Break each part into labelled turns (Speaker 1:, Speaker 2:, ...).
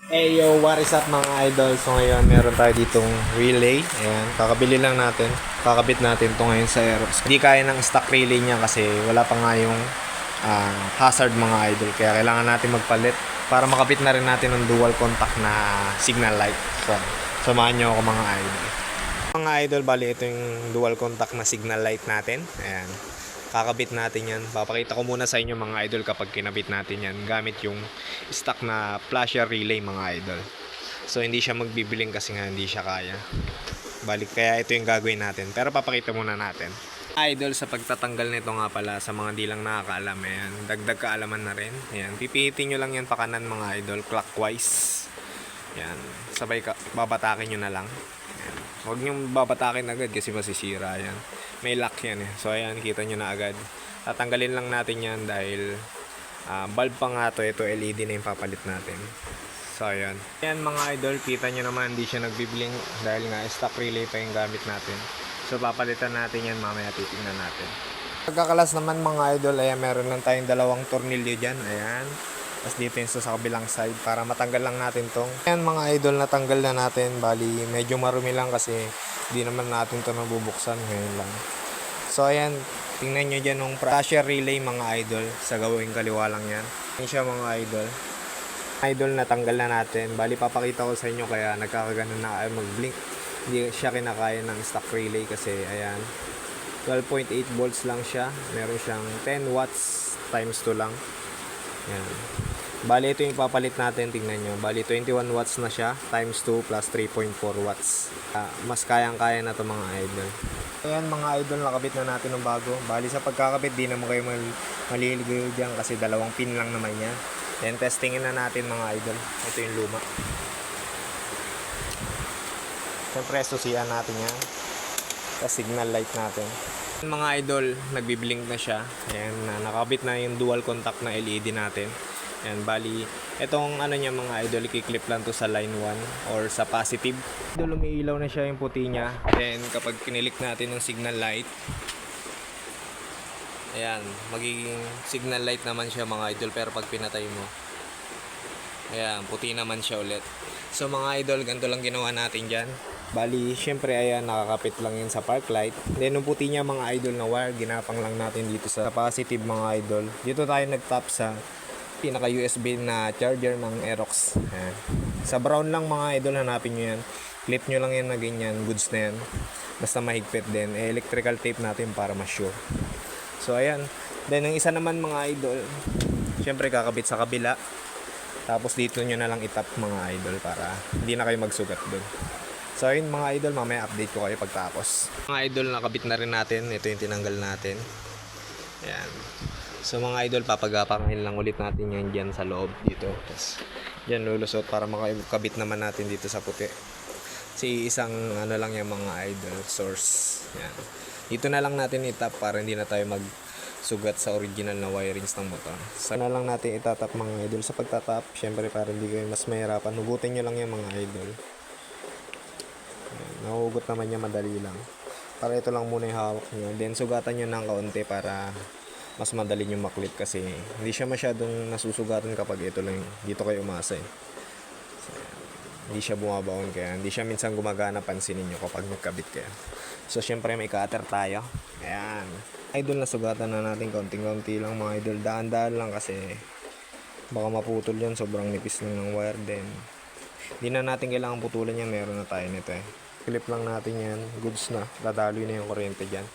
Speaker 1: Hey yo, what is up mga idol? So ngayon meron tayo ditong relay. Ayan, kakabili lang natin. Kakabit natin to ngayon sa Aerox. Hindi kaya ng stock relay niya kasi wala pa nga yung hazard mga idol. Kaya kailangan natin magpalit para makabit na rin natin ng dual contact na signal light. So, samahan nyo ako mga idol. Mga idol, bali ito yung dual contact na signal light natin. Ayan. Kakabit natin yan. Papakita ko muna sa inyo mga idol kapag kinabit natin yan gamit yung stock na flasher relay mga idol. So hindi siya magbibiling kasi nga hindi siya kaya. Balik kaya ito yung gagawin natin. Pero papakita muna natin. Idol, sa pagtatanggal nito nga pala sa mga di lang nakakaalam, ayan, dagdag kaalaman na rin. Ayan, pipihitin nyo lang yan pa kanan mga idol, clockwise. Ayan, sabay babatakin nyo na lang. Ayan. Huwag nyo babatakin agad kasi masisira yan. May lock yan eh. So ayan, kita nyo na agad. Tatanggalin lang natin yan dahil bulb pa nga to. Ito LED na yung papalit natin. So ayan. Ayan mga idol, kita nyo naman hindi siya nagbiblink dahil nga stock relay pa yung gamit natin. So papalitan natin yan, mamaya titingnan natin. Pagkakalas naman mga idol, ayan, meron lang tayong dalawang tornilyo dyan. Ayan. Tapos dito yung sa kabilang side para matanggal lang natin tong. Ayan mga idol, natanggal na natin. Bali, medyo marumi lang kasi hindi naman natin to nabubuksan ngayon lang. So ayan, tingnan nyo dyan yung flasher relay mga idol. Sa gawing kaliwa lang yan. Yan siya mga idol. Idol, natanggal na natin. Bali, papakita ko sa inyo kaya nagkakaganon na kayo mag-blink. Hindi siya kinakaya ng stock relay kasi ayan, 12.8 volts lang siya. Meron siyang 10 watts times 2 lang. Ayan. Bali, ito yung papalit natin, tingnan nyo. Bali, 21 watts na siya, times 2 plus 3.4 watts. Mas kayang-kaya na to mga idol. Ayan mga idol, nakabit na natin ng bago. Bali, sa pagkakabit, di naman kayo maliligaw dyan kasi dalawang pin lang naman yan. Then, testingin na natin mga idol. Ito yung luma. Siyempre, susiyan natin yan. Sa signal light natin. Mga idol, nagbiblink na siya. Ayan, nakabit na yung dual contact na LED natin. Ayan, bali, itong ano niya mga idol, i-clip lang to sa line 1 or sa positive. Idol, umiilaw na siya yung puti niya. Then, kapag kinilik natin ng signal light, ayan, magiging signal light naman siya mga idol. Pero pag pinatay mo, ayan, puti naman siya ulit. So mga idol, ganito lang ginawa natin dyan. Bali, syempre ayan, nakakapit lang yun sa park light. Then, yung puti niya mga idol na wire, ginapang lang natin dito sa positive mga idol. Dito tayo nag-tap sa pinaka USB na charger ng Aerox. Ayan. Sa brown lang mga idol, hanapin nyo yan. Clip nyo lang yan na ganyan, goods na yan. Basta mahigpit din. Electrical tape natin para mas sure. So ayan. Then, yung isa naman mga idol, syempre kakabit sa kabila. Tapos dito nyo na lang itap mga idol para hindi na kayo magsugat doon. So ayun mga idol, mamaya update ko kayo pagtapos. Mga idol, nakabit na rin natin. Ito yung tinanggal natin. Ayan. So mga idol, papagapangin lang ulit natin yan dyan sa loob dito. Tapos dyan lulusot para makabit naman natin dito sa puti. Kasi isang ano lang yung mga idol, source. Ayan. Dito na lang natin itap para hindi na tayo magsugat sa original na wirings ng motor. So na lang natin itatap mga idol. Sa pagtatap, syempre para hindi kayo mas mahirapan, hugutin nyo lang yung mga idol. Nahugot naman niya madali lang. Para ito lang muna yung hawak nyo. Then sugatan nyo ng kaunti para mas madali nyo maklip kasi hindi siya masyadong nasusugatan kapag ito lang dito kayo umasa eh. So, hindi siya bumabaon kaya hindi siya minsan gumagana, pansinin nyo kapag nagkabit kayo. So syempre may cutter tayo. Ayan. Idol, na sugatan na natin kaunting-kaunti lang mga idol. Daan-daan lang kasi baka maputol yan. Sobrang nipis lang ng wire. Then hindi na natin kailangan putulan yan. Meron na tayo nito eh. Clip lang natin yan. Goods na. Dadaloy na yung kuryente dyan.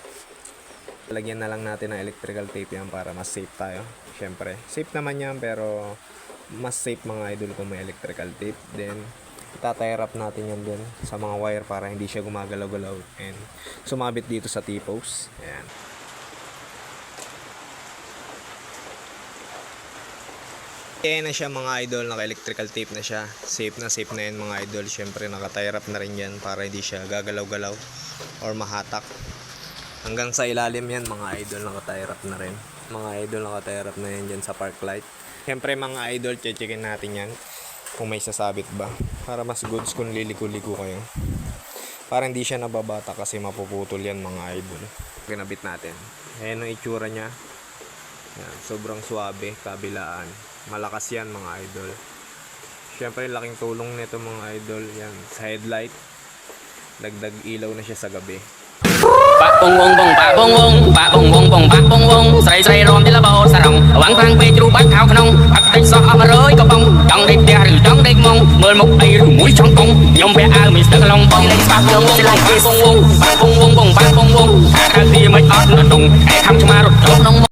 Speaker 1: Lagyan na lang natin ng electrical tape yan para mas safe tayo. Syempre, safe naman yan pero mas safe mga idol kung may electrical tape. Then, itatire up natin yan dun sa mga wire para hindi siya gumagalaw-galaw and sumabit dito sa T-post. Ayan. Ayan na siya mga idol, naka-electrical tape na siya. Safe na yan mga idol. Syempre naka-tie up na rin yan para hindi siya gagalaw-galaw or mahatak. Hanggang sa ilalim yan mga idol, naka-tie up na rin. Mga idol, naka-tie up na yan dyan sa park light. Syempre mga idol, checkin natin yan kung may sasabit ba. Para mas goods kung liliko-liko kayo. Para hindi siya nababata kasi mapuputol yan mga idol. Kinabit natin. Ayan ang itsura niya. Yan, sobrang suabe, kabilaan. Malakas yan mga idol. Siyempre, laking tulong nito mga idol. Yan, sa headlight. Dagdag ilaw na siya sa gabi.
Speaker 2: Ba bong bong bong ba bong bong ba bong bong bong ba bong bong sợi dây rôm đi là bao sa rong vắng vang về trụ bát thao khung bắt tay so mà rơi có bông trong đây đè rử trong đây mông mưa một đầy rủ mũi trong công nhom bé ao mình sờ lòng bông ba bong bong lại bong bong ba bong bong bong ba bong bong ta đi mấy ót nó đùng ai thăm cho mà rụt trống nông